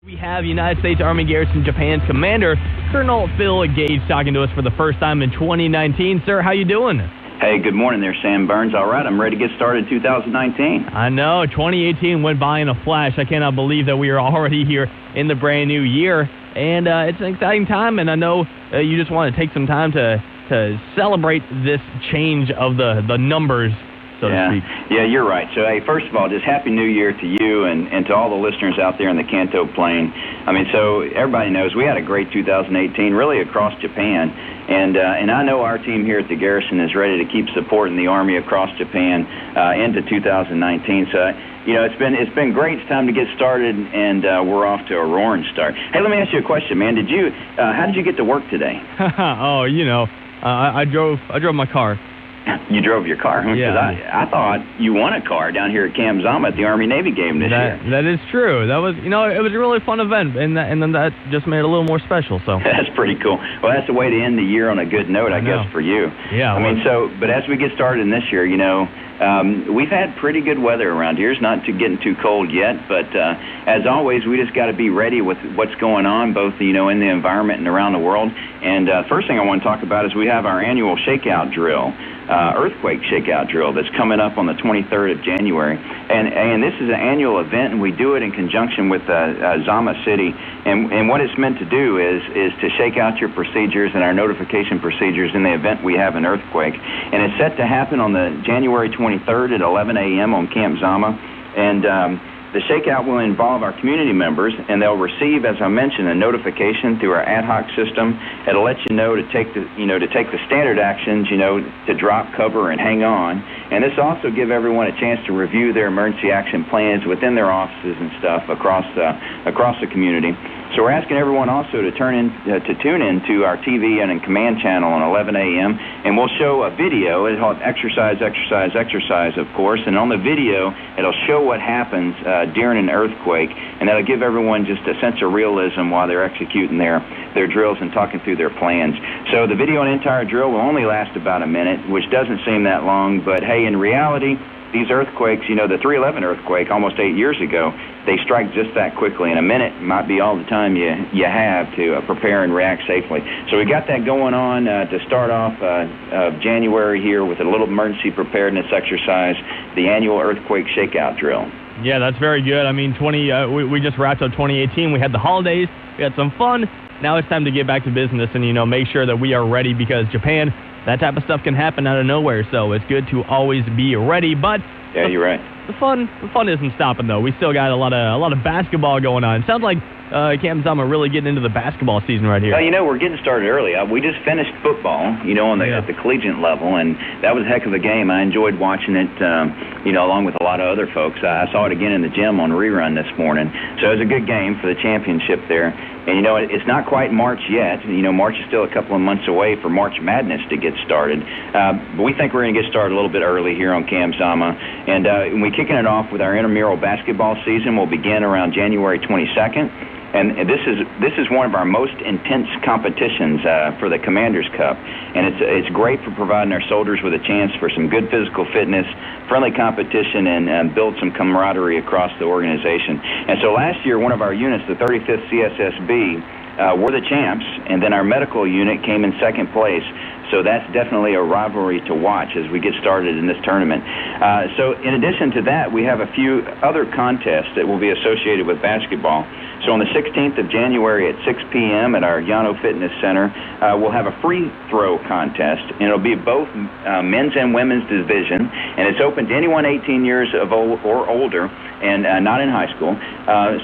We have United States Army Garrison Japan Commander Colonel Phil Gage talking to us for the first time in 2019. Sir, how you doing? Hey, good morning there, Sam Burns. All right, I'm ready to get started 2019. I know, 2018 went by in a flash. I cannot believe that we are already here in the brand new year. And it's an exciting time, and I know you just want to take some time to celebrate this change of the numbers, so to speak. Yeah, you're right. So, hey, first of all, just Happy New Year to you and to all the listeners out there in the Kanto Plain. I mean, so everybody knows we had a great 2018, really across Japan. And I know our team here at the Garrison is ready to keep supporting the Army across Japan into 2019. So, you know, it's been great. It's time to get started, and we're off to a roaring start. Hey, let me ask you a question, man. How did you get to work today? Oh, you know, I drove my car. You drove your car? Yeah. I thought you won a car down here at Camp Zama at the Army-Navy game this year. That is true. That was, you know, it was a really fun event, and then that just made it a little more special. So that's pretty cool. Well, that's the way to end the year on a good note, I guess, for you. Yeah. I mean, but as we get started in this year, you know, we've had pretty good weather around here. It's not getting too cold yet, but as always, we just got to be ready with what's going on, both, you know, in the environment and around the world. And first thing I want to talk about is we have our annual shakeout drill. Earthquake shakeout drill that's coming up on the 23rd of January, and this is an annual event, and we do it in conjunction with Zama City, and what it's meant to do is to shake out your procedures and our notification procedures in the event we have an earthquake, and it's set to happen on the January 23rd at 11 a.m. on Camp Zama, and the shakeout will involve our community members, and they'll receive, as I mentioned, a notification through our ad hoc system. It'll let you know to take the standard actions, you know, to drop, cover, and hang on. And this will also give everyone a chance to review their emergency action plans within their offices and stuff across the community. So we're asking everyone also to tune in to our TV and command channel on 11 a.m. and we'll show a video. It'll have exercise, of course. And on the video, it'll show what happens during an earthquake, and that'll give everyone just a sense of realism while they're executing their drills and talking through their plans. So the video and entire drill will only last about a minute, which doesn't seem that long, but hey, in reality, these earthquakes, you know, the 3/11 earthquake almost 8 years ago, they strike just that quickly, and a minute might be all the time you have to prepare and react safely. So we got that going on to start off January here with a little emergency preparedness exercise, the annual earthquake shakeout drill. Yeah, that's very good. I mean, we just wrapped up 2018. We had the holidays. We had some fun. Now it's time to get back to business and, you know, make sure that we are ready, because Japan, that type of stuff can happen out of nowhere, so it's good to always be ready. But yeah, you're right. The fun isn't stopping, though. We still got a lot of basketball going on. It sounds like Camp Zama really getting into the basketball season right here. Well, you know, we're getting started early. We just finished football, you know, at the collegiate level, and that was a heck of a game. I enjoyed watching it, you know, along with a lot of other folks. I saw it again in the gym on rerun this morning. So it was a good game for the championship there. And, you know, it's not quite March yet. You know, March is still a couple of months away for March Madness to get started. But we think we're going to get started a little bit early here on Camp Zama. And we're kicking it off with our intramural basketball season. We'll begin around January 22nd. And this is one of our most intense competitions for the Commander's Cup, and it's great for providing our soldiers with a chance for some good physical fitness, friendly competition, and build some camaraderie across the organization. And so last year, one of our units, the 35th CSSB, were the champs, and then our medical unit came in second place. So that's definitely a rivalry to watch as we get started in this tournament. So in addition to that, we have a few other contests that will be associated with basketball. So on the 16th of January at 6 p.m. at our Yano Fitness Center, we'll have a free throw contest, and it'll be both men's and women's division, and it's open to anyone 18 years of old or older and not in high school.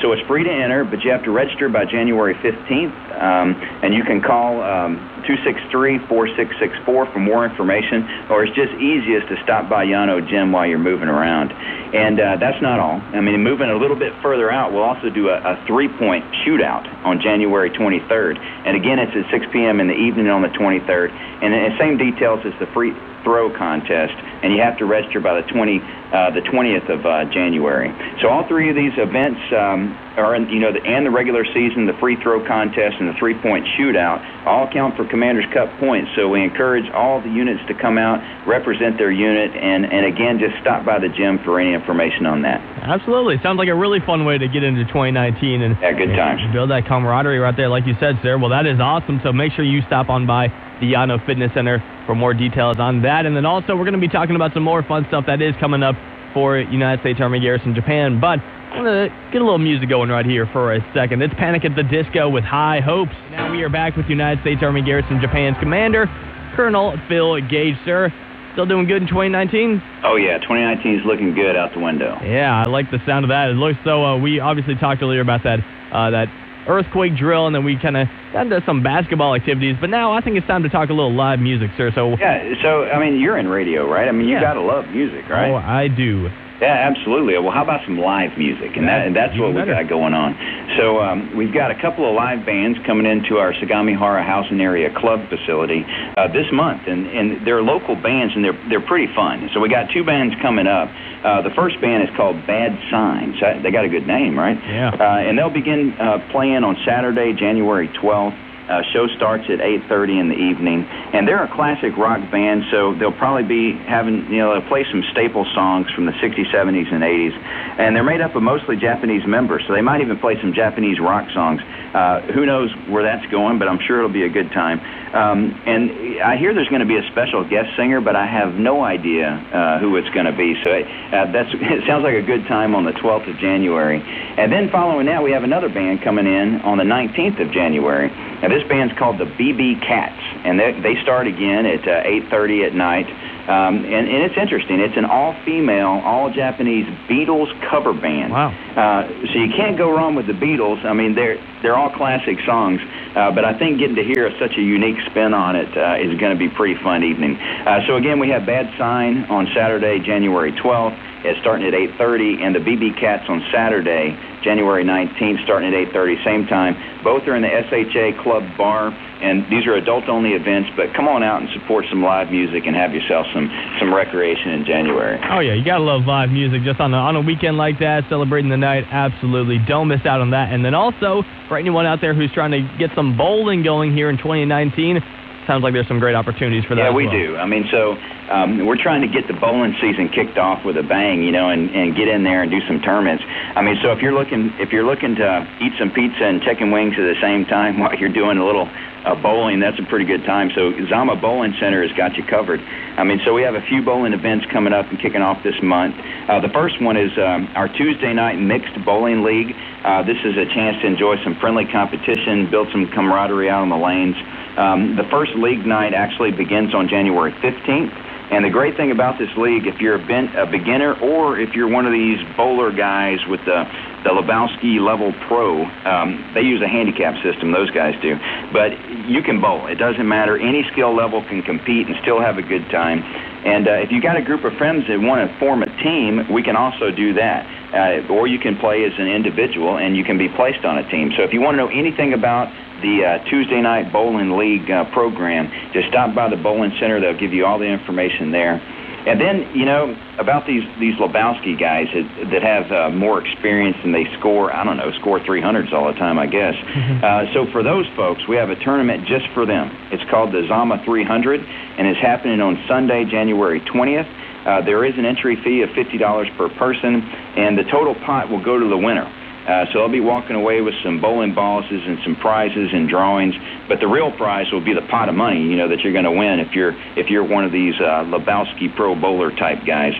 So it's free to enter, but you have to register by January 15th, and you can call 263-4664 for more information, or it's just easiest to stop by Yano Gym while you're moving around. And that's not all. I mean, moving a little bit further out, we'll also do a three-point shootout on January 23rd. And again, it's at 6 p.m. in the evening on the 23rd. And the same details as the free throw contest, and you have to register by the 20th of January. So all three of these events are, and the regular season, the free throw contest, and the three-point shootout all count for Commander's Cup points. So we encourage all the units to come out, represent their unit, and again, just stop by the gym for any information on that. Absolutely. Sounds like a really fun way to get into 2019 and good times. Build that camaraderie right there, like you said, sir. Well, that is awesome. So make sure you stop on by the Yano Fitness Center for more details on that. And then also, we're going to be talking about some more fun stuff that is coming up for United States Army Garrison Japan. But I'm going to get a little music going right here for a second. It's Panic at the Disco with High Hopes. Now we are back with United States Army Garrison Japan's Commander, Colonel Phil Gage, sir. Still doing good in 2019? Oh, yeah. 2019 is looking good out the window. Yeah, I like the sound of that. It looks so, we obviously talked earlier about that earthquake drill, and then we kind of got into some basketball activities. But now I think it's time to talk a little live music, sir. So you're in radio, right? I mean, you got to love music, right? Oh, I do. Yeah, absolutely. Well, how about some live music? And that's what we've got going on. So we've got a couple of live bands coming into our Sagamihara Housing Area Club facility this month, and they're local bands, and they're pretty fun. So we got two bands coming up. The first band is called Bad Signs. They got a good name, right? Yeah. And they'll begin playing on Saturday, January 12th. Show starts at 8:30 in the evening, and they're a classic rock band, so they'll probably be having, they'll play some staple songs from the 60s, 70s, and 80s, and they're made up of mostly Japanese members, so they might even play some Japanese rock songs. Who knows where that's going, but I'm sure it'll be a good time. And I hear there's going to be a special guest singer, but I have no idea who it's going to be, so it sounds like a good time on the 12th of January. And then following that, we have another band coming in on the 19th of January. Now, this band's called the BB Cats, and they start again at 8:30 at night. And it's interesting. It's an all-female, all-Japanese Beatles cover band. Wow. So you can't go wrong with the Beatles. I mean, they're all classic songs, but I think getting to hear such a unique spin on it is going to be a pretty fun evening. So again, we have Bad Sign on Saturday, January 12th. It's starting at 8:30, and the BB Cats on Saturday, January 19th, starting at 8:30, same time. Both are in the SHA Club Bar, and these are adult-only events, but come on out and support some live music and have yourself some recreation in January. Oh, yeah, you got to love live music just on a weekend like that, celebrating the night. Absolutely. Don't miss out on that. And then also, for anyone out there who's trying to get some bowling going here in 2019, sounds like there's some great opportunities for that. Yeah, we do. I mean, so we're trying to get the bowling season kicked off with a bang, and get in there and do some tournaments. I mean, so if you're looking to eat some pizza and chicken wings at the same time while you're doing a little bowling, that's a pretty good time. So Zama Bowling Center has got you covered. I mean, so we have a few bowling events coming up and kicking off this month. The first one is our Tuesday night mixed bowling league. This is a chance to enjoy some friendly competition, build some camaraderie out on the lanes. The first league night actually begins on January 15th. And the great thing about this league, if you're a beginner or if you're one of these bowler guys with the Lebowski Level Pro, they use a handicap system, those guys do. But you can bowl. It doesn't matter. Any skill level can compete and still have a good time. And if you got a group of friends that want to form a team, we can also do that. Or you can play as an individual, and you can be placed on a team. So if you want to know anything about the Tuesday Night Bowling League program, just stop by the bowling center. They'll give you all the information there. And then, about these Lebowski guys that have more experience and they score 300s all the time, I guess. So for those folks, we have a tournament just for them. It's called the Zama 300, and it's happening on Sunday, January 20th. There is an entry fee of $50 per person, and the total pot will go to the winner. So they'll be walking away with some bowling balls and some prizes and drawings, but the real prize will be the pot of money, that you're going to win if you're one of these Lebowski Pro Bowler type guys.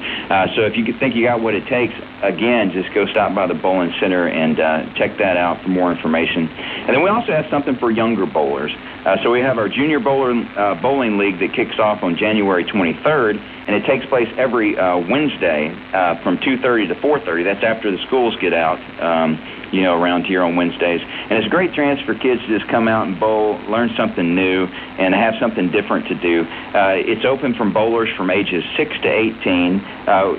So if you think you got what it takes, again, just go stop by the bowling center and check that out for more information. And then we also have something for younger bowlers. So we have our Junior Bowling League that kicks off on January 23rd, and it takes place every Wednesday from 2:30 to 4:30. That's after the schools get out, around here on Wednesdays. And it's a great chance for kids to just come out and bowl, learn something new, and have something different to do. It's open from bowlers from ages 6 to 18.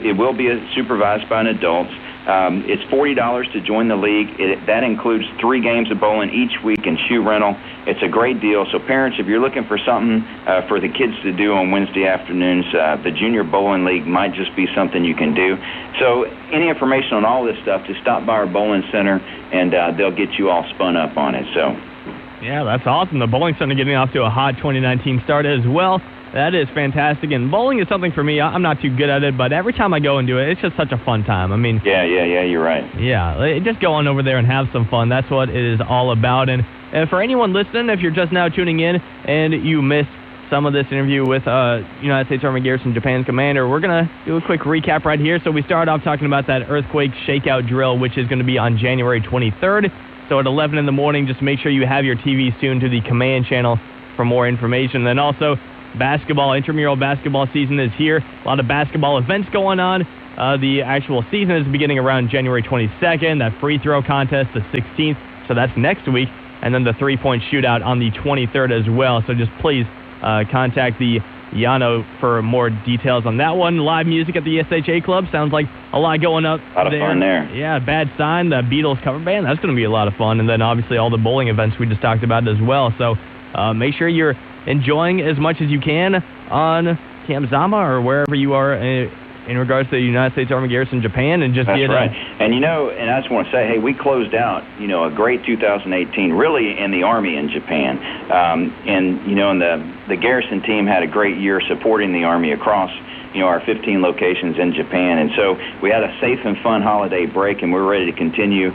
It will be supervised by an adult. It's $40 to join the league. That includes 3 games of bowling each week and shoe rental. It's a great deal. So parents, if you're looking for something for the kids to do on Wednesday afternoons, the Junior Bowling League might just be something you can do. So any information on all this stuff, just stop by our bowling center, and they'll get you all spun up on it. So. Yeah, that's awesome. The bowling center getting off to a hot 2019 start as well. That is fantastic. And bowling is something for me. I'm not too good at it, but every time I go and do it, it's just such a fun time. I mean, yeah, you're right. Yeah, just go on over there and have some fun. That's what it is all about. And for anyone listening, if you're just now tuning in and you missed some of this interview with United States Army Garrison Japan Commander, we're going to do a quick recap right here. So we started off talking about that earthquake shakeout drill, which is going to be on January 23rd. So at 11 in the morning, just make sure you have your TV tuned to the command channel for more information. Then also, basketball, intramural basketball season is here. A lot of basketball events going on. The actual season is beginning around January 22nd. That free throw contest, the 16th, so that's next week. And then the three-point shootout on the 23rd as well. So just please contact the Yano for more details on that one. Live music at the SHA Club. Sounds like a lot going up there. A lot of fun there. Yeah, Bad Sign, the Beatles cover band. That's going to be a lot of fun. And then obviously all the bowling events we just talked about as well. So make sure you're enjoying as much as you can on Camp Zama or wherever you are in regards to the United States Army Garrison Japan, and just That's right. And and I just want to say, hey, we closed out, a great 2018, really in the Army in Japan. And the Garrison team had a great year supporting the Army across our 15 locations in Japan. And so we had a safe and fun holiday break, and we're ready to continue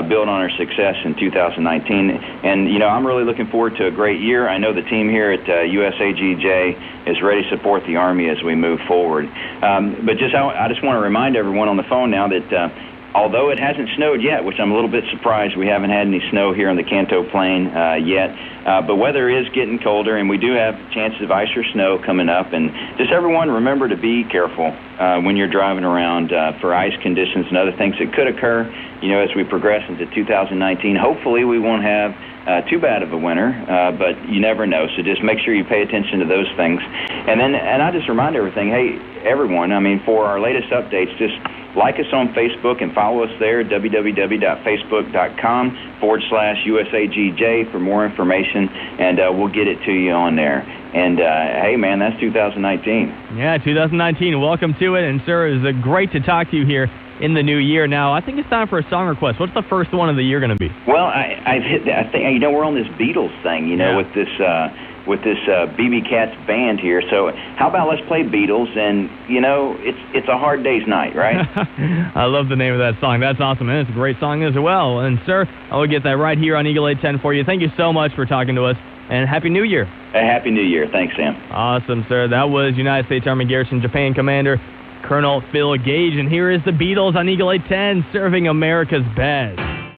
build on our success in 2019. And, I'm really looking forward to a great year. I know the team here at USAGJ is ready to support the Army as we move forward. But I just want to remind everyone on the phone now that although it hasn't snowed yet, which I'm a little bit surprised we haven't had any snow here on the Kanto Plain yet, but weather is getting colder, and we do have chances of ice or snow coming up. And just everyone remember to be careful when you're driving around for ice conditions and other things that could occur, as we progress into 2019. Hopefully we won't have too bad of a winter, but you never know. So just make sure you pay attention to those things. And I just remind everyone, for our latest updates, just like us on Facebook and follow us there, www.facebook.com/USAGJ for more information, and we'll get it to you on there. And, hey, man, that's 2019. Yeah, 2019. Welcome to it. And, sir, it was great to talk to you here in the new year. Now, I think it's time for a song request. What's the first one of the year going to be? Well, I think, we're on this Beatles thing, with this BB Cats band here. So how about let's play Beatles, and, it's a hard day's night, right? I love the name of that song. That's awesome, and it's a great song as well. And, sir, I will get that right here on Eagle 810 for you. Thank you so much for talking to us, and Happy New Year. Happy New Year. Thanks, Sam. Awesome, sir. That was United States Army Garrison Japan Commander Colonel Phil Gage, and here is the Beatles on Eagle 810, serving America's best.